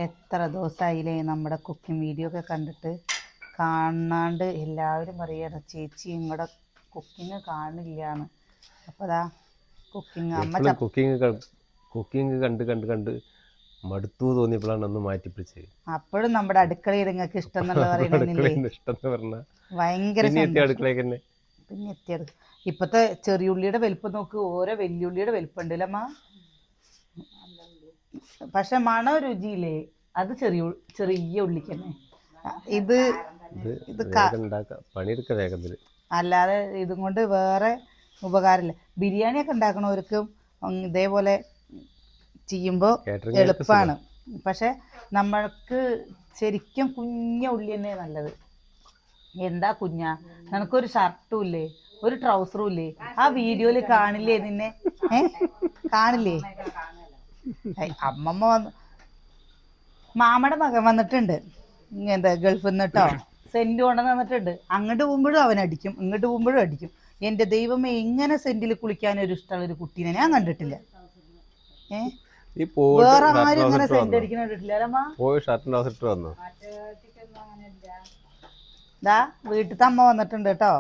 എത്ര ദിവസമായില്ലേ നമ്മുടെ cooking video ഒക്കെ കണ്ടിട്ട്. കാണാണ്ട് എല്ലാവരും പറയണം ചേച്ചി നിങ്ങളുടെ കുക്കിംഗ് കാണില്ലാന്ന്. അപ്പോൾ അതാ കുക്കിംഗ് കണ്ട് കണ്ട് കണ്ട് മടുത്തു തോന്നിയപ്പോഴാണ് ഒന്ന് മാറ്റിപ്പിടിച്ചത്. അപ്പോഴും നമ്മുടെ അടുക്കളയിൽ നിങ്ങൾക്ക് ഇഷ്ടം എന്നുള്ളത് പറയണില്ലേ? ഭയങ്കര അടുക്കളയിൽ പിന്നെ എത്തിയത്. ഇപ്പത്തെ ചെറിയുള്ളിയുടെ വലിപ്പം നോക്ക്, ഓരോ വെല്ലുള്ളിയുടെ വലിപ്പം ഉണ്ടല്ലമ്മ. പക്ഷെ മണ രുചിയില്ലേ അത് ചെറിയ ഉള്ളിക്ക് തന്നെ. ഇത് പണിയെടുക്ക വേഗത്തില്, അല്ലാതെ ഇതും കൊണ്ട് വേറെ ഉപകാരമില്ല. ബിരിയാണി ഒക്കെ ഉണ്ടാക്കണവർക്കും ഇതേപോലെ ചെയ്യുമ്പോൾ എളുപ്പമാണ്. പക്ഷെ നമ്മൾക്ക് ശരിക്കും കുഞ്ഞ ഉള്ളി തന്നെ നല്ലത്. എന്താ കുഞ്ഞാ, നിനക്കൊരു ഷർട്ടും ഇല്ലേ, ഒരു ട്രൗസറും ഇല്ലേ? ആ വീഡിയോയിൽ കാണില്ലേ നിന്നെ? കാണില്ലേ? അമ്മമ്മ വന്ന് മാമയുടെ മകൻ വന്നിട്ടുണ്ട്, എന്താ ഗൾഫിൽ നിന്ന് കേട്ടോ. സെന്റ് കൊണ്ടുവന്ന് വന്നിട്ടുണ്ട്. അങ്ങോട്ട് പോകുമ്പോഴും അവൻ അടിക്കും, ഇങ്ങോട്ട് പോകുമ്പോഴും അടിക്കും. എൻ്റെ ദൈവമേ, എങ്ങനെ സെന്റിൽ കുളിക്കാനൊരു ഇഷ്ടമുള്ള ഒരു കുട്ടീനെ ഞാൻ കണ്ടിട്ടില്ല. വേറെ ആരും ഇങ്ങനെ സെന്റ് അടിക്കുന്ന കണ്ടിട്ടില്ല. ഇതാ വീട്ടിലത്തെ അമ്മ വന്നിട്ടുണ്ട് കേട്ടോ.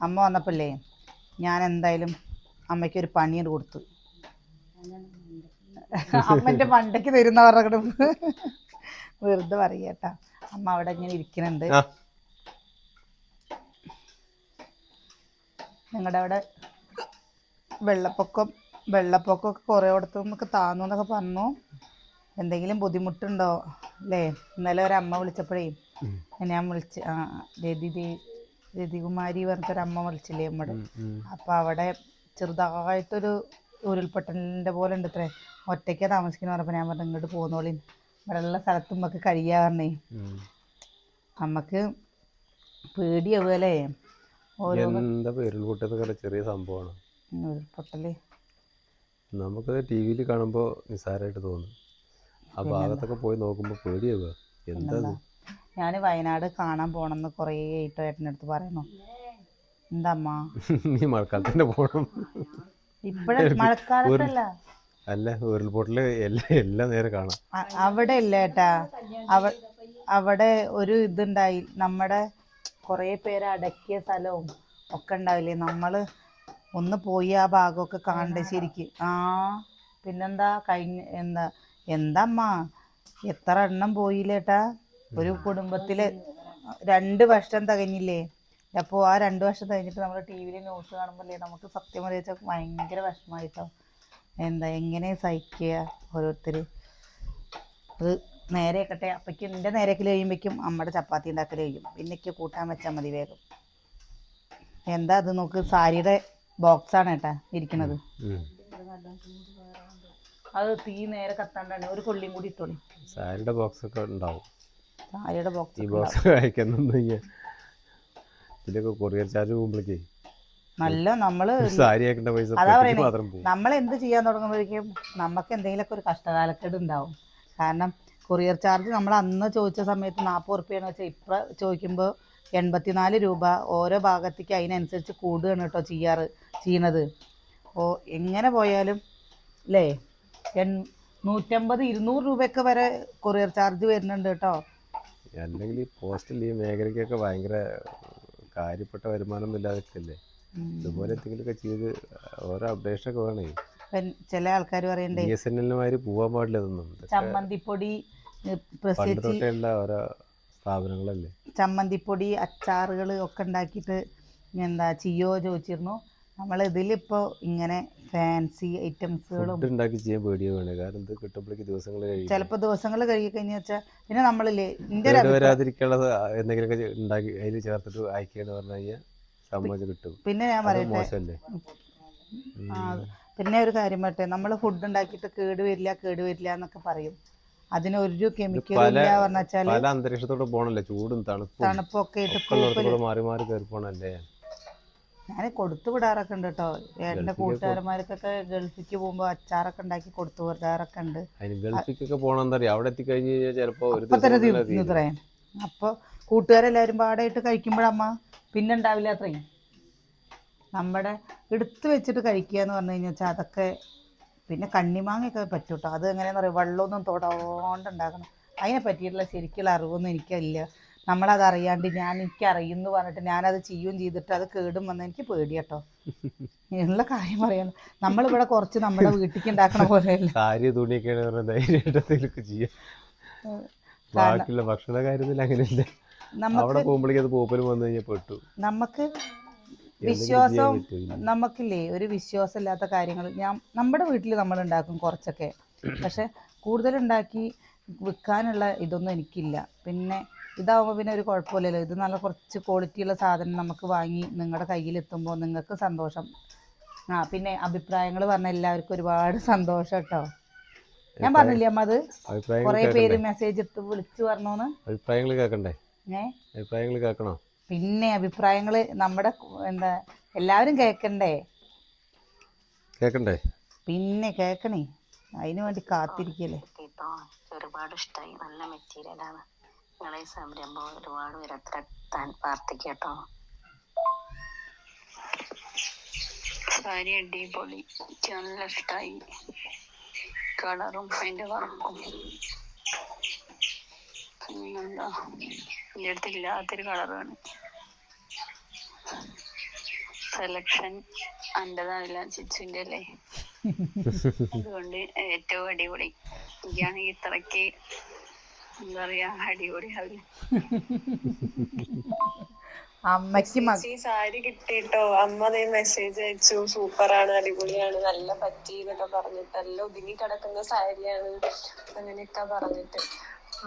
അമ്മ വന്നപ്പോഴേ ഞാൻ എന്തായാലും അമ്മയ്ക്കൊരു പണിയാണ് കൊടുത്തു. അമ്മൻ്റെ മണ്ടയ്ക്ക് തരുന്ന പറഞ്ഞിട്ട് വെറുതെ പറയട്ടാ. അമ്മ അവിടെ ഇങ്ങനെ ഇരിക്കുന്നുണ്ട്. ഞങ്ങളുടെ അവിടെ വെള്ളപ്പൊക്കമൊക്കെ കുറേ ഇടത്ത് നമുക്ക് താന്നു എന്നൊക്കെ പറഞ്ഞു. എന്തെങ്കിലും ബുദ്ധിമുട്ടുണ്ടോ അല്ലേ? ഇന്നലെ ഒരമ്മ വിളിച്ചപ്പോഴേ ഞാൻ വിളിച്ച് രതികുമാരി പറഞ്ഞിട്ടൊരമ്മ വിളിച്ചില്ലേ നമ്മുടെ. അപ്പം അവിടെ ചെറുതായിട്ടൊരു ഉരുൾപൊട്ടലിൻ്റെ പോലെ ഉണ്ട് അത്രേ. ഒറ്റയ്ക്കാണ് താമസിക്കുന്ന പറഞ്ഞപ്പോൾ ഞാൻ പറഞ്ഞു ഇങ്ങോട്ട് പോന്നോളി, ഇവിടെയുള്ള സ്ഥലത്ത് നമുക്ക് കഴിയാ പറഞ്ഞേ. നമുക്ക് പേടിയാവുകയല്ലേ ചെറിയ സംഭവമാണ് ഉരുൾപൊട്ടല്. നമുക്ക് ടി വിയിൽ കാണുമ്പോൾ നിസ്സാരമായിട്ട് തോന്നും. ആ ഭാഗത്തൊക്കെ പോയി നോക്കുമ്പോൾ പേടിയാവുക. എന്താ ഞാൻ വയനാട് കാണാൻ പോണെന്ന് കുറേ ആയിട്ട് ഏട്ടൻ്റെ അടുത്ത് പറയണു. എന്താ അമ്മ നീ മഴക്കാലത്തന്നെ പോകണം. ഇപ്പഴും മഴക്കാലത്തല്ല, അല്ല ഉരുൾപൊട്ടല് എല്ലാം നേരെ കാണാം. അവിടെ ഇല്ല ഏട്ടാ. അവിടെ ഒരു ഇതുണ്ടായി, നമ്മുടെ കുറേ പേര് അടക്കിയ സ്ഥലവും ഒക്കെ ഉണ്ടാവില്ലേ. നമ്മൾ ഒന്ന് പോയി ആ ഭാഗമൊക്കെ കാണണ്ടേ ശരിക്ക്. പിന്നെന്താ എന്താ എത്ര എണ്ണം പോയില്ലേട്ടാ. ഒരു കുടുംബത്തില് 2 വർഷം തികഞ്ഞില്ലേ. അപ്പോൾ ആ 2 വർഷം കഴിഞ്ഞിട്ട് നമ്മൾ ടി വിയിൽ ന്യൂസ് കാണുമ്പോഴേ നമുക്ക് സത്യം പറയാ ഭയങ്കര വിഷമമായിട്ടോ. എങ്ങനെ സഹിക്കുക ഓരോരുത്തർ. അത് നേരെയാക്കട്ടെ. അപ്പയ്ക്കും എൻ്റെ നേരേക്കൽ കഴിയുമ്പോഴേക്കും അമ്മയുടെ ചപ്പാത്തി ഉണ്ടാക്കൽ കഴിയും. പിന്നെക്ക് കൂട്ടാൻ വെച്ചാൽ മതി വേഗം. എന്താ അത് നോക്ക്, സാരിയുടെ ബോക്സാണ് ഏട്ടാ ഇരിക്കുന്നത്. അത് തീ നേരെ കത്താണ്ടാണ്. ഒരു കൊള്ളിയും കൂടി ഇട്ടോളി. സാരിയുടെ ബോക്സ് ഒക്കെ ഉണ്ടാവും. സാരിയുടെ ബോക്സ് കൊറിയർ ചാർജ് പോകുമ്പോഴേക്കേ നല്ല നമ്മൾ എന്ത് ചെയ്യാൻ തുടങ്ങുമ്പോഴേക്കും നമുക്ക് എന്തെങ്കിലുമൊക്കെ ഒരു കഷ്ടകാലക്കേട് ഉണ്ടാവും. കാരണം കൊറിയർ ചാർജ് നമ്മൾ അന്ന് ചോദിച്ച സമയത്ത് 40 ഉറുപ്പ്യാന്ന് വെച്ചാൽ ഇപ്പം ചോദിക്കുമ്പോൾ 84 രൂപ. ഓരോ ഭാഗത്തേക്ക് അതിനനുസരിച്ച് കൂടുകയാണ് കേട്ടോ ചെയ്യണത്. അപ്പോൾ എങ്ങനെ പോയാലും അല്ലേ 150-200 രൂപയൊക്കെ വരെ കൊറിയർ ചാർജ് വരുന്നുണ്ട് കേട്ടോ. അല്ലെങ്കിൽ പോസ്റ്റൽ ഈ മേഖലയ്ക്കൊക്കെ ഭയങ്കര കാര്യപ്പെട്ട വരുമാനം ഇല്ലാതൊക്കെയല്ലേ. ഇതുപോലെ എന്തെങ്കിലുമൊക്കെ ചെയ്ത് ഓരോ അപ്ഡേഷനൊക്കെ വേണേ. ചില ആൾക്കാർ പറയണ്ടേ BSNL പോവാൻ പാടില്ല. ഇതൊന്നും ചമ്മന്തിപ്പൊടി ഓരോ സ്ഥാപനങ്ങളല്ലേ. ചമ്മന്തിപ്പൊടി അച്ചാറുകൾ ഒക്കെ ഉണ്ടാക്കിയിട്ട് എന്താ ചെയ്യോ ചോദിച്ചിരുന്നു. നമ്മൾ ഇതിലിപ്പോൾ ഇങ്ങനെ ഫാൻസി ഐറ്റംസുകളും ഉണ്ടാക്കി ചെയ്യാൻ പേടിയാണ്. കാരണം ഇത് കിട്ടുമ്പോഴേക്ക് ചിലപ്പോൾ ദിവസങ്ങൾ കഴുകി കഴിഞ്ഞ് വെച്ചാൽ പിന്നെ നമ്മളില്ലേ വരാതിരിക്കാനുള്ളത് എന്തെങ്കിലുമൊക്കെ ഉണ്ടാക്കി അതിൽ ചേർത്തിട്ട് അയക്കുകയെന്ന് പറഞ്ഞു കഴിഞ്ഞാൽ സമ്മതിച്ച് കിട്ടും. പിന്നെ ഞാൻ പറയട്ടെ, പിന്നെ ഒരു കാര്യം പറയട്ടെ, നമ്മൾ ഫുഡ് ഉണ്ടാക്കിയിട്ട് കേട് വരില്ല എന്നൊക്കെ പറയും. അതിനൊരു കെമിക്കലും ഇല്ല പറഞ്ഞാൽ പല അന്തരീക്ഷത്തോടെ പോകണല്ലേ. ചൂടും തണുപ്പൊക്കെ മാറി മാറി കയറി പോകണല്ലേ. ഞാൻ കൊടുത്തു വിടാറൊക്കെ ഉണ്ട് കേട്ടോ. എൻ്റെ കൂട്ടുകാരന്മാർക്കൊക്കെ ഗൾഫിക്ക് പോകുമ്പോൾ അച്ചാറൊക്കെ ഉണ്ടാക്കി കൊടുത്തു വിടാറൊക്കെ ഉണ്ട്. ഗൾഫിക്കൊക്കെ പോകണം എന്താ പറയുക, അവിടെ എത്തിക്കഴിഞ്ഞ് കഴിഞ്ഞാൽ ചിലപ്പോൾ ഇത്രയും അപ്പോൾ കൂട്ടുകാരെല്ലാവരും പാടായിട്ട് കഴിക്കുമ്പോഴമ്മ പിന്നെ ഉണ്ടാവില്ല അത്രയും. നമ്മുടെ എടുത്തു വെച്ചിട്ട് കഴിക്കുക എന്ന് പറഞ്ഞു കഴിഞ്ഞാൽ അതൊക്കെ പിന്നെ കണ്ണിമാങ്ങയൊക്കെ പറ്റും കേട്ടോ. അത് എങ്ങനെയാണെന്ന് പറയുക, വെള്ളമൊന്നും തൊടാണ്ടുണ്ടാക്കണം. അതിനെ പറ്റിയിട്ടുള്ള ശരിക്കുള്ള അറിവൊന്നും എനിക്കില്ല. നമ്മളത് അറിയാണ്ട് എനിക്ക് അറിയുമെന്ന് പറഞ്ഞിട്ട് ഞാനത് ചെയ്തിട്ട് അത് കേടും വന്ന് എനിക്ക് പേടി കേട്ടോ. ഉള്ള കാര്യം പറയാം, നമ്മളിവിടെ കുറച്ച് നമ്മുടെ വീട്ടിലേക്ക് ഉണ്ടാക്കണ പോലെയല്ല. സാരി തുണിയൊക്കെയാണ് ധൈര്യമായിട്ട് ചെയ്യാം. ബാക്കിയുള്ള ഭക്ഷണ കാര്യത്തിൽ അങ്ങനെയല്ല. അവിടെ പോകുമ്പോഴേക്കും അത് പൂപ്പലും വന്നു കഴിഞ്ഞാൽ പെട്ടു. നമുക്ക് വിശ്വാസം, നമുക്കില്ലേ ഒരു വിശ്വാസമില്ലാത്ത കാര്യങ്ങൾ നമ്മുടെ വീട്ടിൽ നമ്മൾ ഉണ്ടാക്കും കുറച്ചൊക്കെ, പക്ഷെ കൂടുതലുണ്ടാക്കി വിൽക്കാനുള്ള ഇതൊന്നും എനിക്കില്ല. പിന്നെ ഇതാവുമ്പോൾ പിന്നെ ഒരു കുഴപ്പമില്ലല്ലോ. ഇത് നല്ല കുറച്ച് ക്വാളിറ്റിയുള്ള സാധനം നമുക്ക് വാങ്ങി നിങ്ങളുടെ കയ്യിലെത്തുമ്പോൾ നിങ്ങൾക്ക് സന്തോഷം. പിന്നെ അഭിപ്രായങ്ങൾ പറഞ്ഞ എല്ലാവർക്കും ഒരുപാട് സന്തോഷം കേട്ടോ. ഞാൻ പറഞ്ഞില്ലേ അമ്മ, അത് കുറേ പേര് മെസ്സേജ് ഇട്ട് വിളിച്ചു പറഞ്ഞോന്ന്. അഭിപ്രായങ്ങൾ കേൾക്കണ്ടേ? അഭിപ്രായങ്ങൾ കേൾക്കണോ? പിന്നെ അഭിപ്രായങ്ങൾ നമ്മുടെ എല്ലാവരും കേൾക്കണ്ടേ? പിന്നെ കേൾക്കണേ, അതിനു വേണ്ടി കാത്തിരിക്കല്ലേ. ഒരുപാട് ഇഷ്ടമായി. നല്ല മെറ്റീരിയലാണ്. നിങ്ങളെ സംരംഭം ഒരുപാട് ഉയരത്തിലെത്താൻ പ്രാർത്ഥിക്കട്ടോ. സാരി അടിപൊളി, എനിക്ക് നല്ല ഇഷ്ടമായി. കളറും അതിന്റെ വർക്കും പിന്നെന്താ, എൻ്റെ അടുത്ത് ഇല്ലാത്തൊരു കളറാണ്. സെലക്ഷൻ അൻ്റെതാണില്ല, ചിച്ചുവിൻ്റെ അല്ലേ, അതുകൊണ്ട് ഏറ്റവും അടിപൊളി. എനിക്കാണെങ്കിൽ ഇത്രയ്ക്ക് എന്താ പറയാ അടിപൊളി. അമ്മക്ക് സാരി കിട്ടിട്ടോ. അമ്മ അതേ മെസ്സേജ് അയച്ചു, സൂപ്പറാണ്, അടിപൊളിയാണ്, നല്ല പറ്റി എന്നൊക്കെ പറഞ്ഞിട്ട്, എല്ലാം ഒതുങ്ങി കിടക്കുന്ന സാരിയാണ് അങ്ങനെയൊക്കെ പറഞ്ഞിട്ട്.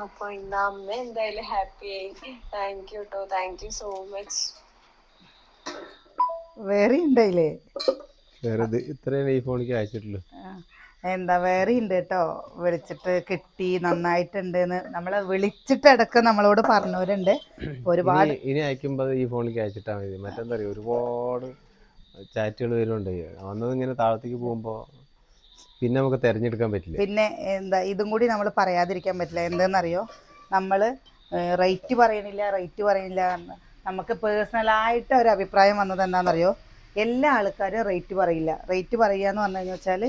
അപ്പൊ ഇന്ന് അമ്മ എന്തായാലും ഹാപ്പി ആയി. താങ്ക് യു കേട്ടോ, താങ്ക് യു സോ മച്ച്. വേറെ ഉണ്ടായില്ലേ? ഇത്രയും ഈ ഫോണിക്ക് അയച്ചിട്ടുള്ളൂ. വേറെ ഉണ്ട് കേട്ടോ. വിളിച്ചിട്ട് കിട്ടി, നന്നായിട്ടുണ്ടെന്ന് നമ്മളെ വിളിച്ചിട്ട് ഇടക്ക് നമ്മളോട് പറഞ്ഞവരുണ്ട് ഒരുപാട്. ഇനി അയക്കുമ്പോൾ ഈ ഫോണിലേക്ക് അയച്ചിട്ടാൽ മതി. മറ്റെന്താ പറയുക, ഒരുപാട് ചാറ്റുകൾ വരുന്നുണ്ട്. വന്നത് ഇങ്ങനെ താഴത്തേക്ക് പോകുമ്പോൾ പിന്നെ നമുക്ക് തിരഞ്ഞെടുക്കാൻ പറ്റില്ല. പിന്നെ ഇതും കൂടി നമ്മൾ പറയാതിരിക്കാൻ പറ്റില്ല. എന്താണെന്നറിയോ, നമ്മൾ റേറ്റ് പറയണില്ല. നമുക്ക് പേഴ്സണലായിട്ട് ഒരു അഭിപ്രായം വന്നത് എന്താണെന്നറിയോ, എല്ലാ ആൾക്കാരും റേറ്റ് പറയില്ല. റേറ്റ് പറയുക എന്ന് പറഞ്ഞു വെച്ചാൽ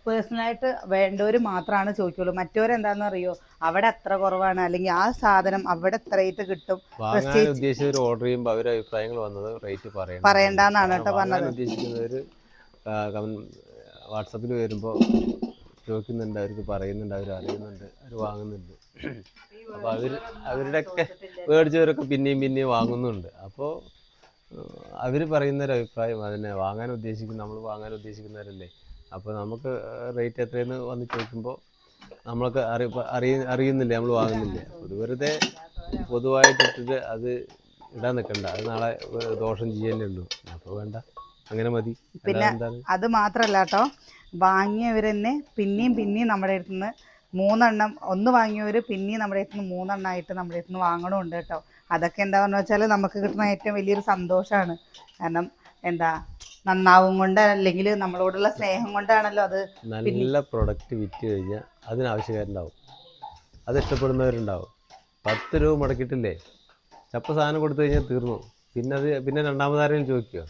പേഴ്സണലായിട്ട് വേണ്ടവർ മാത്രമാണ് ചോദിക്കുള്ളൂ. മറ്റവരെന്താണെന്ന് അറിയോ, അവിടെ അത്ര കുറവാണ്, അല്ലെങ്കിൽ ആ സാധനം അവിടെ എത്ര റേറ്റ് കിട്ടും, ഓർഡർ ചെയ്യുമ്പോൾ അവരുടെ അഭിപ്രായങ്ങൾ വന്നത് റേറ്റ് പറയണ്ടെന്നാണ് കേട്ടോ പറഞ്ഞത്. ഉദ്ദേശിക്കുന്നവർ വാട്സപ്പിൽ വരുമ്പോൾ ചോദിക്കുന്നുണ്ട്, അവർക്ക് പറയുന്നുണ്ട്, അവർ അറിയുന്നുണ്ട്, അവർ വാങ്ങുന്നുണ്ട്. അപ്പോൾ അവരുടെയൊക്കെ മേടിച്ചവരൊക്കെ പിന്നെയും വാങ്ങുന്നുണ്ട്. അപ്പോൾ അവർ പറയുന്നൊരു അഭിപ്രായം അതിനെ നമ്മൾ വാങ്ങാൻ ഉദ്ദേശിക്കുന്നവരല്ലേ. അപ്പോൾ നമുക്ക് റേറ്റ് എത്രയെന്ന് വന്ന് ചോദിക്കുമ്പോൾ നമ്മൾക്ക് അറിയുന്നില്ല, നമ്മൾ വാങ്ങുന്നില്ല. അത് വെറുതെ പൊതുവായിട്ടിട്ട് അത് ഇടാൻ നിൽക്കണ്ട, അത് നാളെ ദോഷം ചെയ്യാനേ ഉള്ളൂ. അപ്പോൾ വേണ്ട, അങ്ങനെ മതി. പിന്നെ അത് മാത്രമല്ല കേട്ടോ, വാങ്ങിയവർ തന്നെ പിന്നെയും നമ്മുടെ അടുത്ത് നിന്ന് 3 എണ്ണം, ഒന്ന് വാങ്ങിയവർ പിന്നെയും നമ്മുടെ അടുത്ത് നിന്ന് 3 എണ്ണമായിട്ട് നമ്മുടെ അടുത്ത് നിന്ന് വാങ്ങണമുണ്ട് കേട്ടോ. അതൊക്കെ എന്താണെന്ന് വെച്ചാൽ നമുക്ക് കിട്ടുന്ന ഏറ്റവും വലിയൊരു സന്തോഷമാണ്. കാരണം നന്നാവും കൊണ്ട്, അല്ലെങ്കിൽ നമ്മളോടുള്ള സ്നേഹം കൊണ്ടാണല്ലോ. അത് നല്ല പ്രൊഡക്റ്റ് വിറ്റ് കഴിഞ്ഞാൽ അതിനാവശ്യക്കാരുണ്ടാവും, അത് ഇഷ്ടപ്പെടുന്നവരുണ്ടാവും. 10 രൂപ മുടക്കിയിട്ടില്ലേ ചപ്പ സാധനം കൊടുത്തു കഴിഞ്ഞാൽ തീർന്നു. പിന്നെ രണ്ടാമതാരെയും ചോദിക്കുക,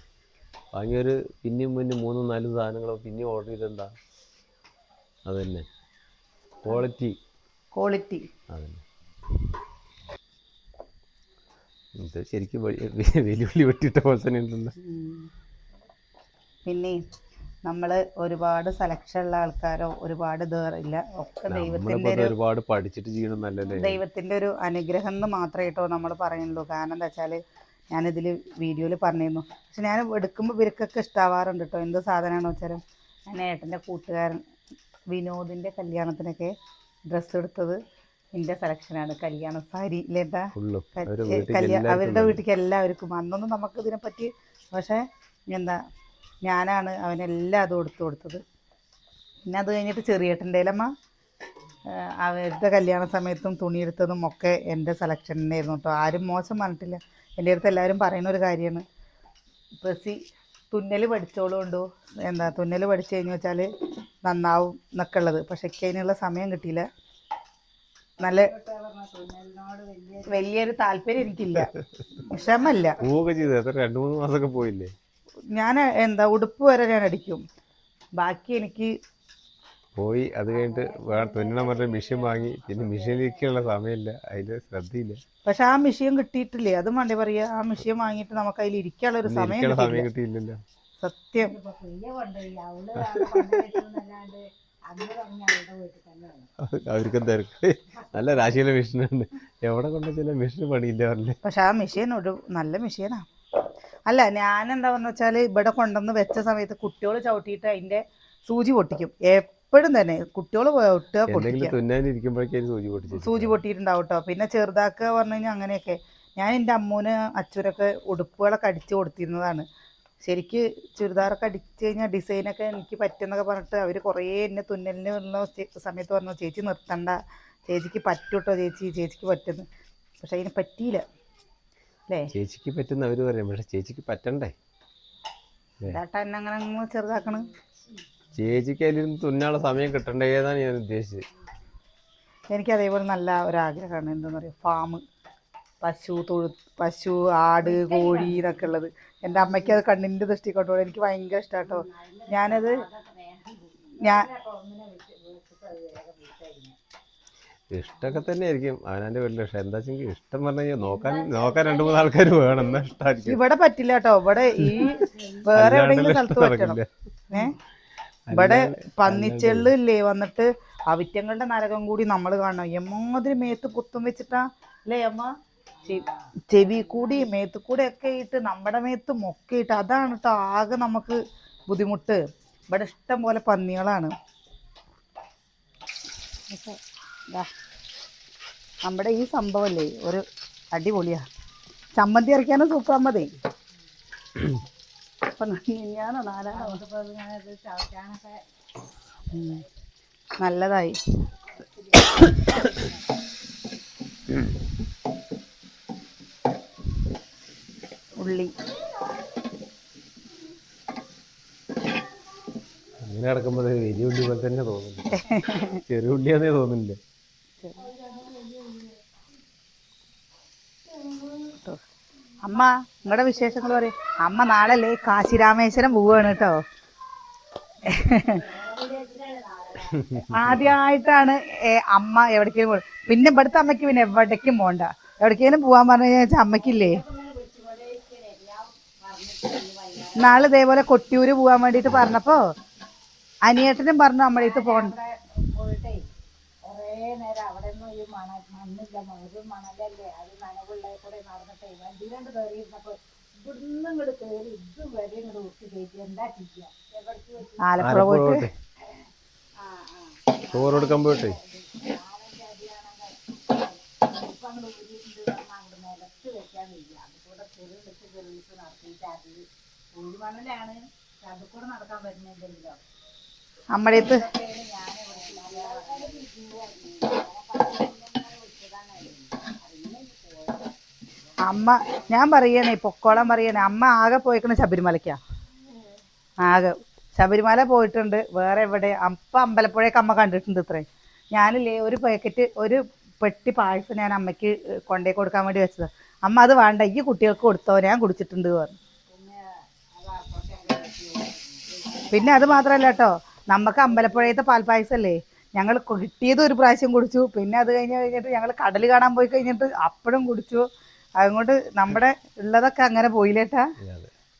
വാങ്ങിയൊരു പിന്നെയും 3, 4 സാധനങ്ങളോ പിന്നെയും ഓർഡർ ചെയ്തെന്താ? അതന്നെ ക്വാളിറ്റി അതന്നെ. ഇത് ശരിക്കും വെല്ലുവിളി വെട്ടിയിട്ട പോലെ തന്നെ ഉണ്ടല്ലോ. പിന്നെ നമ്മൾ ഒരുപാട് സെലക്ഷൻ ഉള്ള ആൾക്കാരോ ഒരുപാട് ഇല്ല, ഒക്കെ ഒരുപാട് പഠിച്ചിട്ട് ചെയ്യണം നല്ലല്ലേ. ദൈവത്തിൻ്റെ ഒരു അനുഗ്രഹം എന്ന് മാത്രമേ കേട്ടോ നമ്മൾ പറയുള്ളൂ. കാരണം എന്താ വെച്ചാൽ ഞാനിതിൽ വീഡിയോയിൽ പറഞ്ഞിരുന്നു, പക്ഷെ ഞാൻ എടുക്കുമ്പോൾ ഇവർക്കൊക്കെ ഇഷ്ടാവാറുണ്ട് കേട്ടോ. എന്ത് സാധനമാണെന്ന് വെച്ചാൽ, ഞാൻ ഏട്ടൻ്റെ കൂട്ടുകാരൻ വിനോദിൻ്റെ കല്യാണത്തിനൊക്കെ ഡ്രസ്സ് എടുത്തത് എൻ്റെ സെലക്ഷനാണ്. കല്യാണ സാരി ഇല്ലേട്ടാ, അവരുടെ വീട്ടിലേക്ക് എല്ലാവർക്കും. അന്നൊന്നും നമുക്ക് ഇതിനെപ്പറ്റി, പക്ഷേ ഞാനാണ് അവനെല്ലാം അത് കൊടുത്തത്. പിന്നെ അത് കഴിഞ്ഞിട്ട് ചെറിയേട്ടൻ്റെയിലമ്മ അവരുടെ കല്യാണ സമയത്തും തുണിയെടുത്തതും ഒക്കെ എൻ്റെ സെലക്ഷൻ തന്നെയായിരുന്നു കേട്ടോ. ആരും മോശം പറഞ്ഞിട്ടില്ല. എൻ്റെ അടുത്ത് എല്ലാവരും പറയുന്ന ഒരു കാര്യമാണ്, പ്രസി തുന്നൽ പഠിച്ചോളുണ്ടോ, തുന്നൽ പഠിച്ചു കഴിഞ്ഞു വെച്ചാൽ നന്നാവും എന്നൊക്കെ ഉള്ളത്. പക്ഷെ എനിക്ക് അതിനുള്ള സമയം കിട്ടിയില്ല. നല്ല വലിയൊരു താല്പര്യം എനിക്കില്ല, ക്ഷമല്ല. 2-3 മാസമൊക്കെ പോയില്ലേ? ഞാൻ ഉടുപ്പ് വരെ ഞാൻ അടിക്കും. ബാക്കി എനിക്ക് പോയി അത് കഴിഞ്ഞിട്ട് തുന്നണം പറഞ്ഞ മെഷീൻ വാങ്ങി. പിന്നെ മെഷീനിലേക്കുള്ള സമയമില്ല, അതിൽ ശ്രദ്ധയില്ല. പക്ഷെ ആ മെഷീൻ കിട്ടിയിട്ടില്ലേ, അതും വേണ്ടേ പറയാ. ആ മെഷീൻ വാങ്ങിയിട്ട് നമുക്ക് അതിൽ ഇരിക്കാനുള്ള ഒരു സമയം ഇരിക്കാനുള്ള സമയം കിട്ടിയില്ല. കിട്ടിയില്ലല്ലോ. സത്യം. അവർക്ക് തിരക്ക്. നല്ല രാശിയിലെ മെഷീനുണ്ട്, എവിടെ കൊണ്ടുവച്ചാലും മെഷീന് പണിയില്ല പറഞ്ഞില്ലേ. പക്ഷെ ആ മെഷീൻ ഒരു നല്ല മെഷീനാ. അല്ല ഞാൻ എന്താ പറഞ്ഞ വെച്ചാല് ഇവിടെ കൊണ്ടുവന്ന് വെച്ച സമയത്ത് കുട്ടികൾ ചവിട്ടിയിട്ട് അതിന്റെ സൂചി പൊട്ടിക്കും എപ്പോഴും തന്നെ. കുട്ടികൾ എന്തെങ്കിലും തുന്നാനിരിക്കുമ്പോഴേക്കും സൂചി പൊട്ടിച്ചു. സൂചി പൊട്ടിയിട്ടുണ്ടാവും കേട്ടോ. പിന്നെ ചെറുതാക്കുക പറഞ്ഞു കഴിഞ്ഞാൽ അങ്ങനെയൊക്കെ. ഞാൻ എൻ്റെ അമ്മൂന് അച്ഛനൊക്കെ ഉടുപ്പുകളൊക്കെ അടിച്ചു കൊടുത്തിരുന്നതാണ്. ശരിക്ക് ചുരിദാറൊക്കെ അടിച്ചു കഴിഞ്ഞാൽ ഡിസൈനൊക്കെ എനിക്ക് പറ്റുന്നൊക്കെ പറഞ്ഞിട്ട് അവർ കുറേ എന്നെ തുന്നലിനുള്ള സമയത്ത് പറഞ്ഞു, ചേച്ചി നിർത്തണ്ട, ചേച്ചിക്ക് പറ്റൂട്ടോ ചേച്ചിക്ക് പറ്റുന്നു. പക്ഷെ അതിന് പറ്റിയില്ല അല്ലേ. ചേച്ചിക്ക് പറ്റുന്ന അവർ പറയും, പക്ഷെ ചേച്ചിക്ക് പറ്റണ്ടേ. ചേട്ടാ എന്നെ അങ്ങനെ ചെറുതാക്കണം. ചേച്ചിക്ക് അതിൽ തുന്നാനുള്ള സമയം കിട്ടണ്ടേന്നാണ് ഞാൻ ഉദ്ദേശിച്ചത്. എനിക്ക് അതേപോലെ നല്ല ഒരാഗ്രഹമാണ്. എന്താണെന്ന് പറയുക, ഫാം, പശു, ആട്, കോഴി എന്നൊക്കെ ഉള്ളത്. എൻ്റെ അമ്മയ്ക്ക് അത് കണ്ണിൻ്റെ ദൃഷ്ടി കൊണ്ടുപോകും. എനിക്ക് ഭയങ്കര ഇഷ്ടമാണ് കേട്ടോ. ഞാനത് ഇഷ്ടമൊക്കെ തന്നെ ആയിരിക്കും അവനാൻ്റെ വീട്ടിൽ. പക്ഷെ എന്താ വെച്ചെങ്കിൽ ഇഷ്ടം പറഞ്ഞു കഴിഞ്ഞാൽ നോക്കാൻ 2-3 ആൾക്കാർ വേണം, എന്നാ ഇഷ്ടമായിരിക്കും. ഇവിടെ പറ്റില്ല കേട്ടോ. ഇവിടെ ഈ വേറെ എവിടെയെങ്കിലും സ്ഥലത്ത് പറ്റണം. ഇവിടെ പന്നിച്ചെള്ളു ഇല്ലേ വന്നിട്ട് അവിറ്റങ്ങളുടെ നരകം കൂടി നമ്മൾ കാണണം. എമ്മാതിരി മേത്ത് കുത്തും വെച്ചിട്ടാ അല്ലേ അമ്മ. ചെവി കൂടി മേത്ത് കൂടെ ഒക്കെ ഇട്ട് നമ്മുടെ മേത്ത് മൊക്കയിട്ട്, അതാണ് കേട്ടോ ആകെ നമുക്ക് ബുദ്ധിമുട്ട്. ഇവിടെ ഇഷ്ടം പോലെ പന്നികളാണ്. നമ്മുടെ ഈ സംഭവല്ലേ ഒരു അടിപൊളിയാ. ചമ്മന്തി അരയ്ക്കാനും സൂപ്പർ മതി. നല്ലതായി. ഉള്ളി അങ്ങനെ കിടക്കുമ്പോൾ വലിയ ഉള്ളി പോലെ തന്നെ തോന്നുന്നു. ചെറിയ ഉള്ളിയാന്നേ തോന്നുന്നില്ല. അമ്മ നിങ്ങളുടെ വിശേഷങ്ങൾ പറയും. അമ്മ നാളല്ലേ കാശിരാമേശ്വരം പോവാണ് കേട്ടോ. ആദ്യമായിട്ടാണ് അമ്മ എവിടേക്കും പോകും. പിന്നെ ഇവിടുത്തെ അമ്മയ്ക്ക് പിന്നെ എവിടേക്കും പോകണ്ട. എവിടേക്കേലും പോവാൻ പറഞ്ഞു കഴിഞ്ഞാൽ അമ്മയ്ക്കില്ലേ. നാളെ ഇതേപോലെ കൊട്ടിയൂര് പോവാൻ വേണ്ടിട്ട് പറഞ്ഞപ്പോ അനിയേട്ടനും പറഞ്ഞു നമ്മുടെ അടുത്ത് പോകണ്ട. ആലപ്പുഴ പോയിട്ട് ചോറ് കൊടുക്കാൻ പോയിട്ടേ നമ്മുടെ അടുത്ത് അമ്മ ഞാൻ പറയണേ പൊക്കോളം പറയണേ. അമ്മ ആകെ പോയിക്കണ ശബരിമലയ്ക്കാ. ആകെ ശബരിമല പോയിട്ടുണ്ട്. വേറെ എവിടെ അപ്പം അമ്പലപ്പുഴയൊക്കെ അമ്മ കണ്ടിട്ടുണ്ട്. ഇത്രേ ഞാനില്ലേ ഒരു പെട്ടി പായസം ഞാൻ അമ്മയ്ക്ക് കൊണ്ടേ കൊടുക്കാൻ വേണ്ടി വെച്ചത്. അമ്മ അത് വേണ്ട, ഈ കുട്ടികൾക്ക് കൊടുത്തോ, ഞാൻ കുടിച്ചിട്ടുണ്ട് പറഞ്ഞു. പിന്നെ അത് മാത്രമല്ല കേട്ടോ, നമുക്ക് അമ്പലപ്പുഴയത്തെ പാൽപ്പായസല്ലേ ഞങ്ങൾ കിട്ടിയത് ഒരു പ്രാവശ്യം കുടിച്ചു. പിന്നെ അത് കഴിഞ്ഞിട്ട് ഞങ്ങൾ കടൽ കാണാൻ പോയി കഴിഞ്ഞിട്ട് അപ്പോഴും കുടിച്ചു. അതുകൊണ്ട് നമ്മുടെ ഉള്ളതൊക്കെ അങ്ങനെ പോയില്ലേട്ടാ.